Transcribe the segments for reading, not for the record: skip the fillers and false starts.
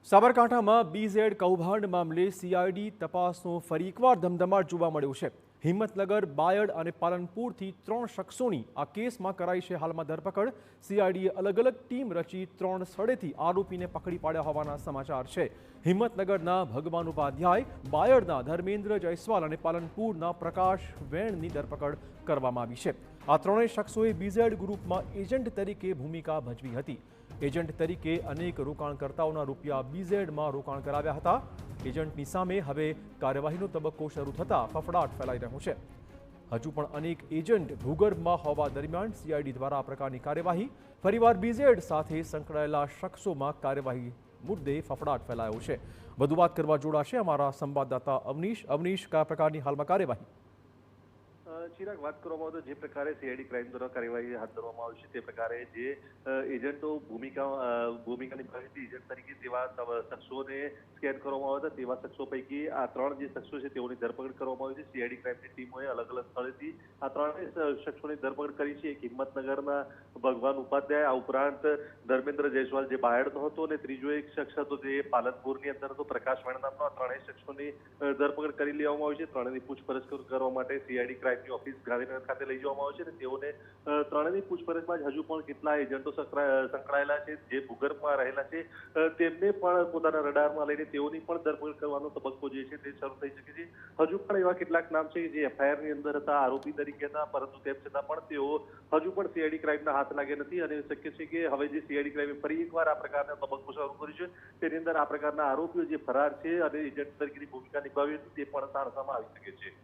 સાબરકાંઠામાં બીઝેડ કૌભાંડ મામલે સીઆઈડી તપાસનો ફરી એકવાર ધમધમાટ જોવા મળ્યો છે। હિંમતનગર, બાયડ અને પાલનપુરથી 3 શખ્સોની આ કેસમાં કરાઈ છે હાલમાં ધરપકડ। સીઆઈડીએ અલગ અલગ ટીમ રચી 3 સ્થળેથી આરોપીને પકડી પાડ્યા હોવાના સમાચાર છે। હિંમતનગરના ભગવાન ઉપાધ્યાય, બાયડના ધર્મેન્દ્ર જયસ્વાલ અને પાલનપુરના પ્રકાશ વેણની ધરપકડ કરવામાં આવી છે। આ ત્રણેય શખ્સોએ બીઝેડ ગ્રુપમાં એજન્ટ તરીકે ભૂમિકા ભજવી હતી। એજન્ટ તરીકે અનેક રોકાણકર્તાઓના રૂપિયા બીઝેડમાં રોકાણ કરાવ્યા હતા। એજન્ટની સામે હવે કાર્યવાહીનો તબક્કો શરૂ થતાં ફફડાટ ફેલાઈ રહ્યો છે। હજુ પણ અનેક એજન્ટ ભૂગર્ભમાં હોવા દરમિયાન સીઆઈડી દ્વારા આ પ્રકારની કાર્યવાહી, ફરીવાર બીઝેડ સાથે સંકળાયેલા શખ્સોમાં કાર્યવાહી મુદ્દે ફફડાટ ફેલાયો છે। વધુ વાત કરવા જોડાશે અમારા સંવાદદાતા અવનીશ, કયા પ્રકારની હાલમાં કાર્યવાહી? ચિરાગ, વાત કરવામાં આવે તો જે પ્રકારે સીઆઈડી ક્રાઇમ દ્વારા કાર્યવાહી હાથ ધરવામાં આવી છે તે પ્રકારે જે એજન્ટો ભૂમિકા નિભાવી હતી એજન્ટ તરીકે તેવા શખ્સોને સ્કેન કરવામાં આવ્યા હતા। તેવા શખ્સો પૈકી આ 3 જે શખ્સો છે તેઓની ધરપકડ કરવામાં આવી છે। સીઆઈડી ક્રાઇમની ટીમોએ અલગ અલગ સ્થળેથી આ 3 શખ્સોની ધરપકડ કરી છે। એક હિંમતનગરના ભગવાન ઉપાધ્યાય, આ ઉપરાંત ધર્મેન્દ્ર જયસ્વાલ જે બાયડનો હતો, અને ત્રીજો એક શખ્સ હતો જે પાલનપુરની અંદર હતો, પ્રકાશ વેણ નામનો। આ 3 શખ્સોની ધરપકડ કરી લેવામાં આવી છે। 3ની પૂછપરછ કરવા માટે સીઆઈડી ક્રાઇમની ઓફિસ ગાંધીનગર ખાતે લઈ જવામાં આવે છે અને તેઓને 3ની પૂછપરછમાં હજુ પણ કેટલા એજન્ટો સંકળાયેલા છે જે ભૂગર્ભમાં રહેલા છે તેમને પણ પોતાના રડારમાં લઈને તેઓની પણ ધરપકડ કરવાનો તબક્કો જે છે તે શરૂ થઈ શકે છે। હજુ પણ એવા કેટલાક નામ છે જે એફઆઈઆરની અંદર હતા, આરોપી તરીકે હતા, પરંતુ તેમ છતાં પણ તેઓ હજુ પણ સીઆઈડી ક્રાઇમના હાથ લાગ્યા નથી અને શક્ય છે કે હવે જે સીઆઈડી ક્રાઇમે ફરી એકવાર આ પ્રકારના તબક્કો શરૂ કર્યો છે તેની અંદર આ પ્રકારના આરોપીઓ જે ફરાર છે અને એજન્ટ તરીકેની ભૂમિકા નિભાવી હતી તે પણ સારસામાં આવી શકે છે।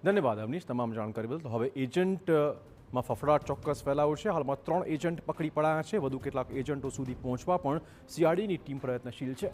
ધન્યવાદ અવનીશ તમામ જાણકારી બદલ। તો હવે એજન્ટમાં ફફડાટ ચોક્કસ ફેલાયો છે। હાલમાં 3 એજન્ટ પકડી પડાયા છે। વધુ કેટલાક એજન્ટો સુધી પહોંચવા પણ સીઆઈડીની ટીમ પ્રયત્નશીલ છે।